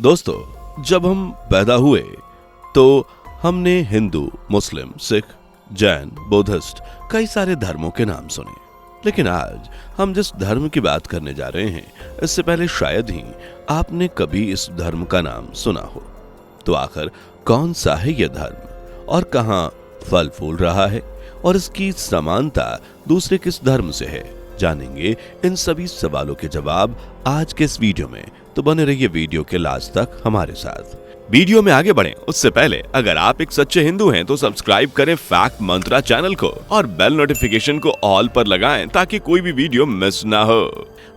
दोस्तों, जब हम पैदा हुए तो हमने हिंदू, मुस्लिम, सिख, जैन, बुद्धिस्ट कई सारे धर्मों के नाम सुने। लेकिन आज हम जिस धर्म की बात करने जा रहे हैं, इससे पहले शायद ही आपने कभी इस धर्म का नाम सुना हो। तो आखिर कौन सा है यह धर्म और कहां फल फूल रहा है और इसकी समानता दूसरे किस धर्म से है? जानेंगे इन सभी सवालों के जवाब आज के इस वीडियो में। तो बने रहिए वीडियो के लास्ट तक हमारे साथ। वीडियो में आगे बढ़ें उससे पहले अगर आप एक सच्चे हिंदू हैं तो सब्सक्राइब करें फैक्ट मंत्रा चैनल को और बेल नोटिफिकेशन को ऑल पर लगाएं ताकि कोई भी वीडियो मिस ना हो।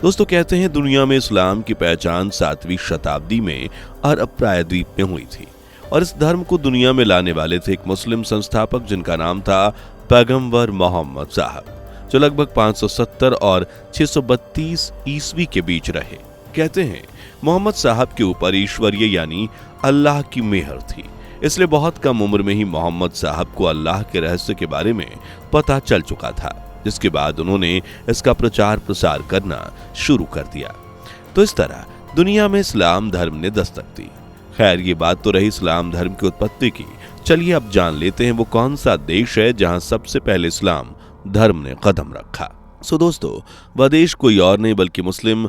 दोस्तों, कहते हैं दुनिया में इस्लाम की पहचान 7वीं शताब्दी में अरब प्रायद्वीप में हुई थी और इस धर्म को दुनिया में लाने वाले थे एक मुस्लिम संस्थापक जिनका नाम था पैगंबर मोहम्मद साहब, जो लगभग 570 और 632 ईस्वी के बीच रहे। कहते हैं मोहम्मद साहब के ऊपर ईश्वरीय यानी अल्लाह की मेहर थी, इसलिए बहुत कम उम्र में ही मोहम्मद साहब को अल्लाह के रहस्य के बारे में पता चल चुका था, जिसके बाद उन्होंने इसका प्रचार प्रसार करना शुरू कर दिया। तो इस तरह दुनिया में इस्लाम धर्म ने दस्तक दी। खैर, ये बात तो रही इस्लाम धर्म की उत्पत्ति की। चलिए अब जान लेते हैं वो कौन सा देश है जहां सबसे पहले इस्लाम धर्म ने कदम रखा। दोस्तों, वह देश कोई और नहीं बल्कि मुस्लिम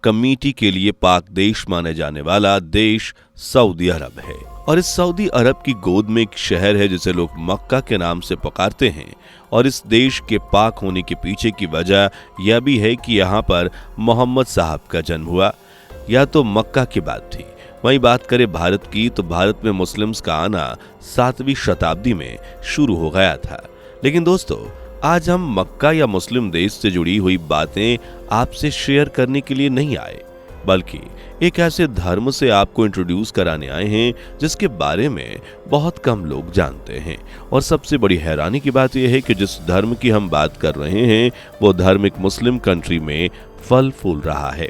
कम्युनिटी के लिए पाक देश माने जाने वाला देश सऊदी अरब है। और इस सऊदी अरब की गोद में एक शहर है जिसे लोग मक्का के नाम से पुकारते हैं। और इस देश के पाक होने के पीछे की वजह यह भी है कि यहाँ पर मोहम्मद साहब का जन्म हुआ। यह तो मक्का की बात थी। वहीं बात करें भारत की तो भारत में मुस्लिम्स का आना 7वीं शताब्दी में शुरू हो गया था। लेकिन दोस्तों, आज हम मक्का या मुस्लिम देश से जुड़ी हुई बातें आपसे शेयर करने के लिए नहीं आए, बल्कि एक ऐसे धर्म से आपको इंट्रोड्यूस कराने आए हैं जिसके बारे में बहुत कम लोग जानते हैं। और सबसे बड़ी हैरानी की बात यह है कि जिस धर्म की हम बात कर रहे हैं वो धर्म एक मुस्लिम कंट्री में फल फूल रहा है।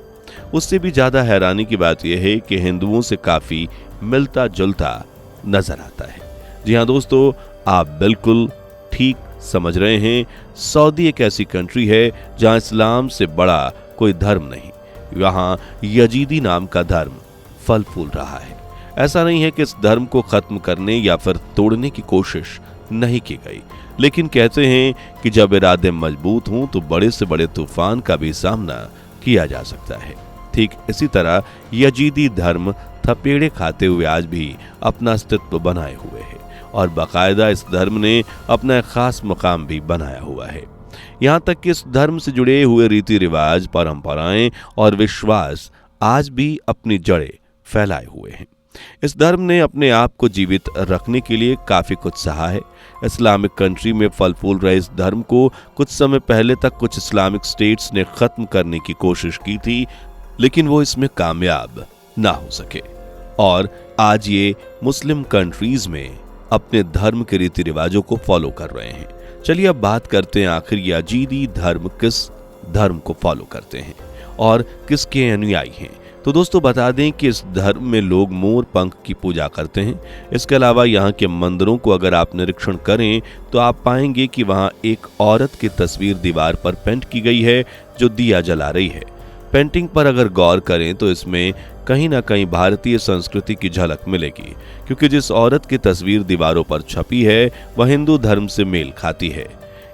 उससे भी ज्यादा हैरानी की बात यह है कि हिंदुओं से काफी मिलता जुलता नजर आता है। जी हाँ दोस्तों, आप बिल्कुल ठीक समझ रहे हैं। सऊदी एक ऐसी कंट्री है जहां इस्लाम से बड़ा कोई धर्म नहीं। यहाँ यजीदी नाम का धर्म फल फूल रहा है। ऐसा नहीं है कि इस धर्म को खत्म करने या फिर तोड़ने की कोशिश नहीं की गई, लेकिन कहते हैं कि जब इरादे मजबूत हों तो बड़े से बड़े तूफान का भी सामना किया जा सकता है। ठीक इसी तरह यजीदी धर्म थपेड़े खाते हुए आज भी अपना अस्तित्व बनाए हुए है और बाकायदा इस धर्म ने अपना एक खास मकाम भी बनाया हुआ है। यहाँ तक कि इस धर्म से जुड़े हुए रीति रिवाज, परंपराएं और विश्वास आज भी अपनी जड़ें फैलाए हुए हैं। इस धर्म ने अपने आप को जीवित रखने के लिए काफी कुछ सहा है। इस्लामिक कंट्री में फल फूल रहे इस धर्म को कुछ समय पहले तक कुछ इस्लामिक स्टेट्स ने खत्म करने की कोशिश की थी, लेकिन वो इसमें कामयाब ना हो सके और आज ये मुस्लिम कंट्रीज में अपने धर्म के रीति रिवाजों को फॉलो कर रहे हैं। चलिए अब बात करते हैं आखिर यजीदी धर्म किस धर्म को फॉलो करते हैं और किसके अनुयायी हैं। तो दोस्तों, बता दें कि इस धर्म में लोग मोर पंख की पूजा करते हैं। इसके अलावा यहाँ के मंदिरों को अगर आप निरीक्षण करें तो आप पाएंगे कि वहाँ एक औरत की तस्वीर दीवार पर पेंट की गई है जो दिया जला रही है। पेंटिंग पर अगर गौर करें तो इसमें कहीं ना कहीं भारतीय संस्कृति की झलक मिलेगी, क्योंकि जिस औरत की तस्वीर दीवारों पर छपी है वह हिंदू धर्म से मेल खाती है।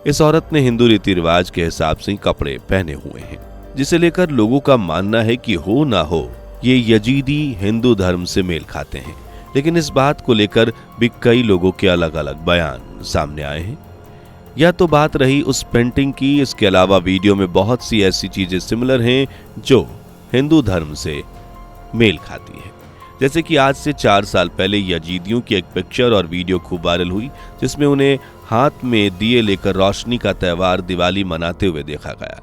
इस औरत ने हिंदू रीति रिवाज के हिसाब से कपड़े पहने हुए हैं, जिसे लेकर लोगों का मानना है कि हो ना हो ये यजीदी हिंदू धर्म से मेल खाते हैं। लेकिन इस बात को लेकर भी कई लोगों के अलग अलग बयान सामने आए हैं। यह तो बात रही उस पेंटिंग की। इसके अलावा वीडियो में बहुत सी ऐसी चीजें सिमिलर हैं जो हिंदू धर्म से मेल खाती है। जैसे कि आज से 4 साल पहले यजीदियों की एक पिक्चर और वीडियो खूब वायरल हुई, जिसमें उन्हें हाथ में दिए लेकर रोशनी का त्योहार दिवाली मनाते हुए देखा गया।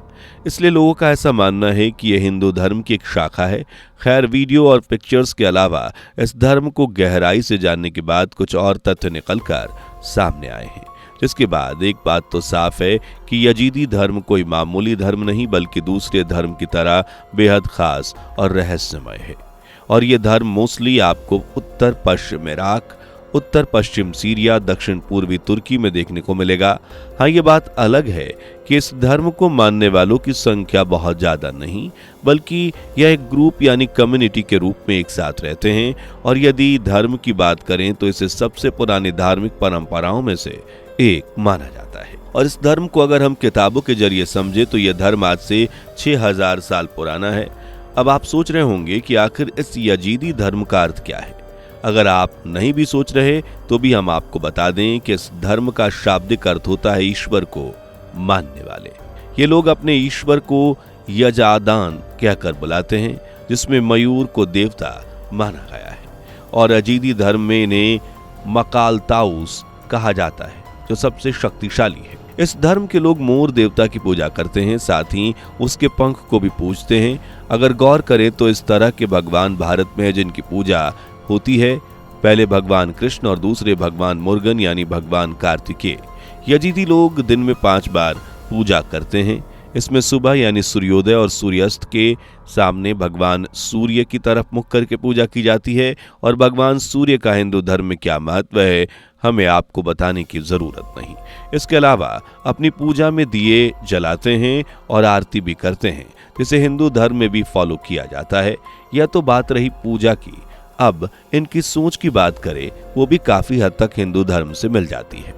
इसलिए लोगों का ऐसा मानना है कि यह हिंदू धर्म की एक शाखा है। खैर, वीडियो और पिक्चर्स के अलावा इस धर्म को गहराई से जानने के बाद कुछ और तथ्य निकलकर सामने आए हैं, जिसके बाद एक बात तो साफ है कि यजीदी धर्म कोई मामूली धर्म नहीं बल्कि दूसरे धर्म की तरह बेहद खास और रहस्यमय है। और ये धर्म मोस्टली आपको उत्तर पश्चिम इराक, उत्तर पश्चिम सीरिया, दक्षिण पूर्वी तुर्की में देखने को मिलेगा। हाँ, ये बात अलग है कि इस धर्म को मानने वालों की संख्या बहुत ज्यादा नहीं, बल्कि यह एक ग्रुप यानी कम्युनिटी के रूप में एक साथ रहते हैं। और यदि धर्म की बात करें तो इसे सबसे पुरानी धार्मिक परंपराओं में से एक माना जाता है। और इस धर्म को अगर हम किताबों के जरिए समझे तो यह धर्म आज से 6000 साल पुराना है। अब आप सोच रहे होंगे कि आखिर इस यजीदी धर्म का अर्थ क्या है। अगर आप नहीं भी सोच रहे तो भी हम आपको बता दें कि इस धर्म का शाब्दिक अर्थ होता है ईश्वर को मानने वाले। ये लोग अपने ईश्वर को यजादान कहकर बुलाते हैं, जिसमें मयूर को देवता माना गया है। और यजीदी धर्म में इन्हें मकालताउस कहा जाता है, जो सबसे शक्तिशाली है। इस धर्म के लोग मोर देवता की पूजा करते हैं, साथ ही उसके पंख को भी पूजते हैं। अगर गौर करें तो इस तरह के भगवान भारत में है जिनकी पूजा होती है। पहले भगवान कृष्ण और दूसरे भगवान मुर्गन यानी भगवान कार्तिकेय। यजीदी लोग दिन में 5 बार पूजा करते हैं। इसमें सुबह यानी सूर्योदय और सूर्यास्त के सामने भगवान सूर्य की तरफ मुख करके पूजा की जाती है। और भगवान सूर्य का हिंदू धर्म में क्या महत्व है हमें आपको बताने की जरूरत नहीं। इसके अलावा अपनी पूजा में दिए जलाते हैं और आरती भी करते हैं, जिसे हिंदू धर्म में भी फॉलो किया जाता है। यह तो बात रही पूजा की। अब इनकी सोच की बात करें, वो भी काफी हद तक हिंदू धर्म से मिल जाती है।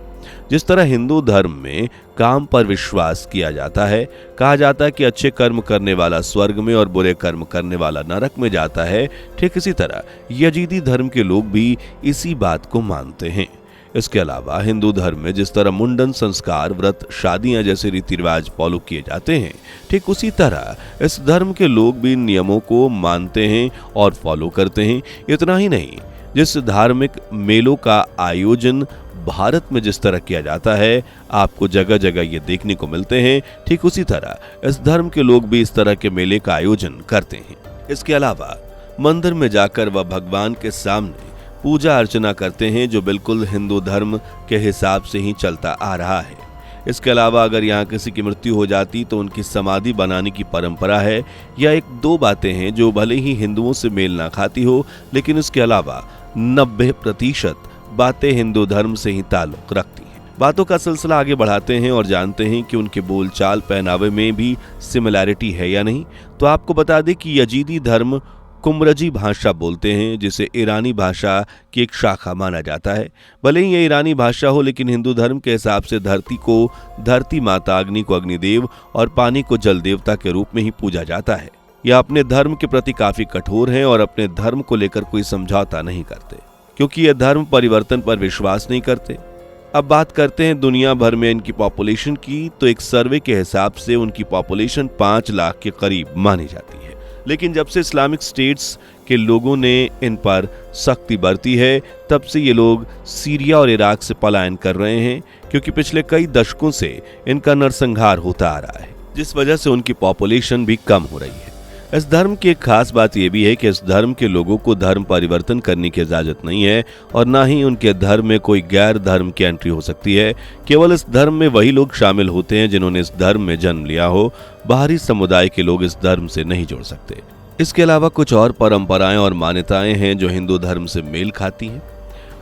जिस तरह हिंदू धर्म में काम पर विश्वास किया जाता है, कहा जाता है कि अच्छे कर्म करने वाला स्वर्ग में और बुरे कर्म करने वाला नरक में जाता है, ठीक इसी तरह यजीदी धर्म के लोग भी इसी बात को मानते हैं। इसके अलावा हिंदू धर्म में जिस तरह मुंडन संस्कार, व्रत, शादियां जैसे रीति रिवाज फॉलो किए जाते हैं, ठीक उसी तरह इस धर्म के लोग भी नियमों को मानते हैं और फॉलो करते हैं। इतना ही नहीं, जिस धार्मिक मेलों का आयोजन भारत में जिस तरह किया जाता है, आपको जगह जगह ये देखने को मिलते हैं, ठीक उसी तरह इस धर्म के लोग भी इस तरह के मेले का आयोजन करते हैं। इसके अलावा मंदिर में जाकर वह भगवान के सामने पूजा अर्चना करते हैं, जो बिल्कुल हिंदू धर्म के हिसाब से ही चलता आ रहा है। इसके अलावा अगर यहाँ किसी की मृत्यु हो जाती तो उनकी समाधि बनाने की परंपरा है। यह 1-2 बातें हैं जो भले ही हिंदुओं से मेल ना खाती हो, लेकिन इसके अलावा 90% बातें हिंदू धर्म से ही ताल्लुक रखती हैं। बातों का सिलसिला आगे बढ़ाते हैं और जानते हैं कि उनके बोलचाल पहनावे में भी सिमिलैरिटी है या नहीं। तो आपको बता दें कि यजीदी धर्म कुमरजी भाषा बोलते हैं, जिसे ईरानी भाषा की एक शाखा माना जाता है। भले ही ये ईरानी भाषा हो, लेकिन हिंदू धर्म के हिसाब से धरती को धरती माता, अग्नि को अग्निदेव और पानी को जल देवता के रूप में ही पूजा जाता है। यह अपने धर्म के प्रति काफी कठोर हैं और अपने धर्म को लेकर कोई समझौता नहीं करते, क्योंकि यह धर्म परिवर्तन पर विश्वास नहीं करते। अब बात करते हैं दुनिया भर में इनकी पॉपुलेशन की, तो एक सर्वे के हिसाब से उनकी पॉपुलेशन 5 लाख के करीब मानी जाती है। लेकिन जब से इस्लामिक स्टेट्स के लोगों ने इन पर सख्ती बरती है, तब से ये लोग सीरिया और इराक से पलायन कर रहे हैं, क्योंकि पिछले कई दशकों से इनका नरसंहार होता आ रहा है, जिस वजह से उनकी पॉपुलेशन भी कम हो रही है। इस धर्म की एक खास बात यह भी है कि इस धर्म के लोगों को धर्म परिवर्तन करने की इजाजत नहीं है और ना ही उनके धर्म में कोई गैर धर्म की एंट्री हो सकती है। केवल इस धर्म में वही लोग शामिल होते हैं जिन्होंने इस धर्म में जन्म लिया हो। बाहरी समुदाय के लोग इस धर्म से नहीं जुड़ सकते। इसके अलावा कुछ और परंपराएं और मान्यताएं हैं जो हिंदू धर्म से मेल खाती हैं।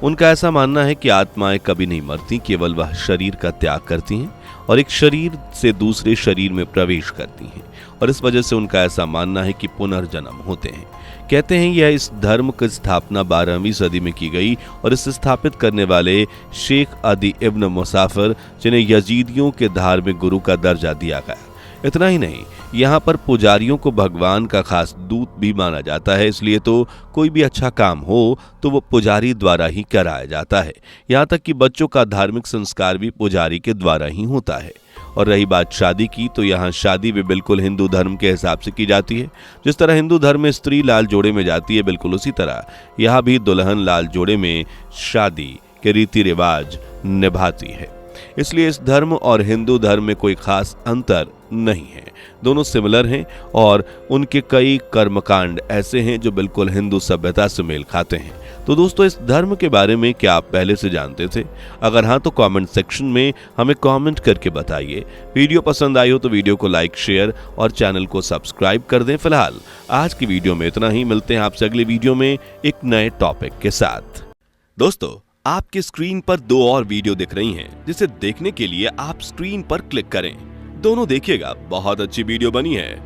उनका ऐसा मानना है कि आत्माएं कभी नहीं मरती, केवल वह शरीर का त्याग करती हैं और एक शरीर से दूसरे शरीर में प्रवेश करती हैं, और इस वजह से उनका ऐसा मानना है कि पुनर्जन्म होते हैं। कहते हैं यह इस धर्म की स्थापना 12वीं सदी में की गई और इसे स्थापित करने वाले शेख अदी इब्न मुसाफिर, जिन्हें यजीदियों के धार्मिक गुरु का दर्जा दिया गया। इतना ही नहीं, यहाँ पर पुजारियों को भगवान का खास दूत भी माना जाता है, इसलिए तो कोई भी अच्छा काम हो तो वो पुजारी द्वारा ही कराया जाता है। यहाँ तक कि बच्चों का धार्मिक संस्कार भी पुजारी के द्वारा ही होता है। और रही बात शादी की, तो यहाँ शादी भी बिल्कुल हिंदू धर्म के हिसाब से की जाती है। जिस तरह हिंदू धर्म में स्त्री लाल जोड़े में जाती है, बिल्कुल उसी तरह यहाँ भी दुल्हन लाल जोड़े में शादी के रीति रिवाज निभाती है। इसलिए इस धर्म और हिंदू धर्म में कोई खास अंतर नहीं है, दोनों सिमिलर हैं और उनके कई कर्मकांड ऐसे हैं जो बिल्कुल हिंदू सभ्यता से मेल खाते हैं। तो दोस्तों, इस धर्म के बारे में क्या आप पहले से जानते थे? अगर हाँ तो कमेंट सेक्शन में हमें कमेंट करके बताइए। वीडियो पसंद आई हो तो वीडियो को लाइक, शेयर और चैनल को सब्सक्राइब कर दें। फिलहाल आज की वीडियो में इतना ही। मिलते हैं आपसे अगले वीडियो में एक नए टॉपिक के साथ। दोस्तों, आपके स्क्रीन पर 2 और वीडियो दिख रही हैं, जिसे देखने के लिए आप स्क्रीन पर क्लिक करें। दोनों देखिएगा, बहुत अच्छी वीडियो बनी है